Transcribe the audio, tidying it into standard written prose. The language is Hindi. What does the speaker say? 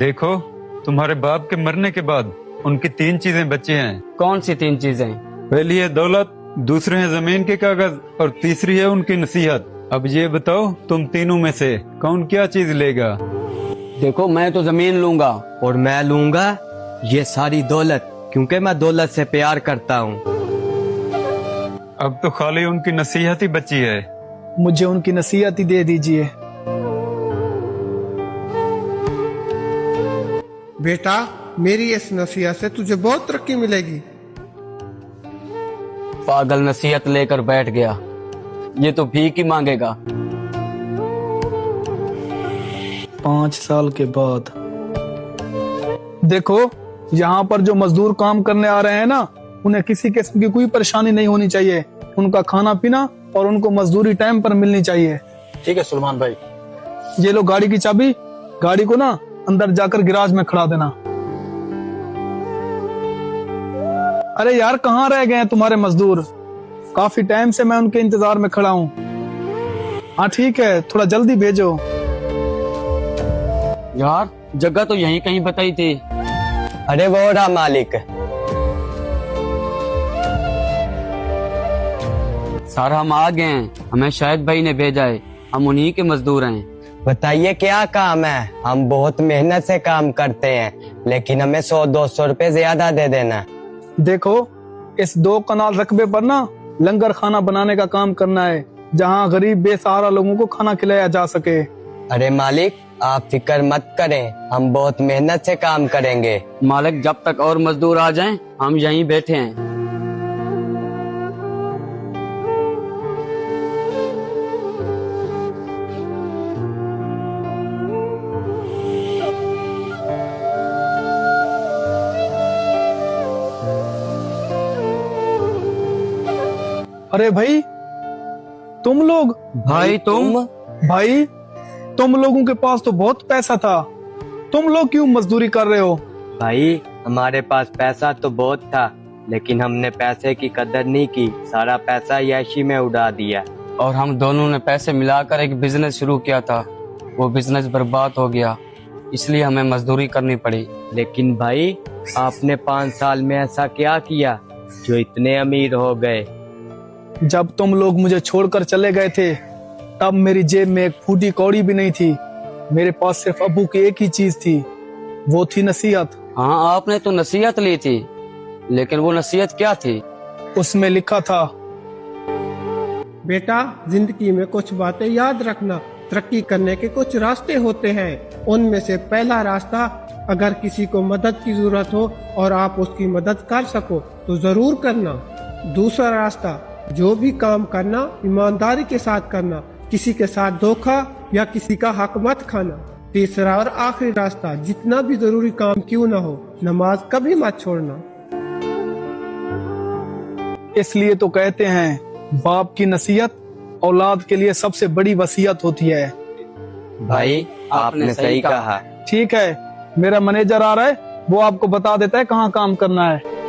देखो, तुम्हारे बाप के मरने के बाद उनकी 3 चीजें बची हैं। कौन सी 3 चीजें? पहली है दौलत, दूसरी है जमीन के कागज और तीसरी है उनकी नसीहत। अब ये बताओ, तुम तीनों में से कौन क्या चीज लेगा? देखो, मैं तो जमीन लूंगा। और मैं लूंगा ये सारी दौलत, क्योंकि मैं दौलत से प्यार करता हूँ। अब तो खाली उनकी नसीहत ही बची है। मुझे उनकी नसीहत ही दे दीजिए। बेटा, मेरी इस नसीहत से तुझे बहुत तरक्की मिलेगी। पागल नसीहत लेकर बैठ गया, ये तो भीख ही मांगेगा। 5 साल के बाद देखो, यहाँ पर जो मजदूर काम करने आ रहे हैं ना, उन्हें किसी किस्म की कोई परेशानी नहीं होनी चाहिए। उनका खाना पीना और उनको मजदूरी टाइम पर मिलनी चाहिए। ठीक है सुलेमान भाई। ये लो गाड़ी की चाबी, गाड़ी को ना अंदर जाकर गिराज में खड़ा देना। अरे यार, कहाँ रह गए हैं तुम्हारे मजदूर? काफी टाइम से मैं उनके इंतजार में खड़ा हूँ। हाँ ठीक है, थोड़ा जल्दी भेजो। यार, जगह तो यहीं कहीं बताई थी। अरे वो रहा मालिक। सर, हम आ गए हैं, हमें शायद भाई ने भेजा है, हम उन्हीं के मजदूर हैं। बताइए क्या काम है? हम बहुत मेहनत से काम करते हैं, लेकिन हमें 100-200 रुपए ज्यादा दे देना। देखो, इस 2 कनाल रकबे पर ना लंगर खाना बनाने का काम करना है, जहाँ गरीब बेसहारा लोगों को खाना खिलाया जा सके। अरे मालिक, आप फिक्र मत करें, हम बहुत मेहनत से काम करेंगे। मालिक, जब तक और मजदूर आ जाएं, हम यहीं बैठे हैं। अरे भाई, तुम लोग? भाई तुम? भाई, तुम लोगों के पास तो बहुत पैसा था, तुम लोग क्यों मजदूरी कर रहे हो? भाई, हमारे पास पैसा तो बहुत था, लेकिन हमने पैसे की कदर नहीं की, सारा पैसा याशी में उड़ा दिया। और हम दोनों ने पैसे मिलाकर एक बिजनेस शुरू किया था, वो बिजनेस बर्बाद हो गया, इसलिए हमें मजदूरी करनी पड़ी। लेकिन भाई, आपने 5 साल में ऐसा क्या किया जो इतने अमीर हो गए? जब तुम लोग मुझे छोड़कर चले गए थे, तब मेरी जेब में एक फूटी कौड़ी भी नहीं थी। मेरे पास सिर्फ अब्बू की एक ही चीज थी, वो थी नसीहत। हाँ, आपने तो नसीहत ली थी, लेकिन वो नसीहत क्या थी? उसमें लिखा था, बेटा, जिंदगी में कुछ बातें याद रखना। तरक्की करने के कुछ रास्ते होते हैं, उनमें से पहला रास्ता, अगर किसी को मदद की जरूरत हो और आप उसकी मदद कर सको तो जरूर करना। दूसरा रास्ता, जो भी काम करना ईमानदारी के साथ करना, किसी के साथ धोखा या किसी का हक मत खाना। तीसरा और आखिरी रास्ता, जितना भी जरूरी काम क्यों ना हो, नमाज कभी मत छोड़ना। इसलिए तो कहते हैं, बाप की नसीहत औलाद के लिए सबसे बड़ी वसीयत होती है। भाई, आपने सही कहा। ठीक है, मेरा मैनेजर आ रहा है, वो आपको बता देता है कहाँ काम करना है।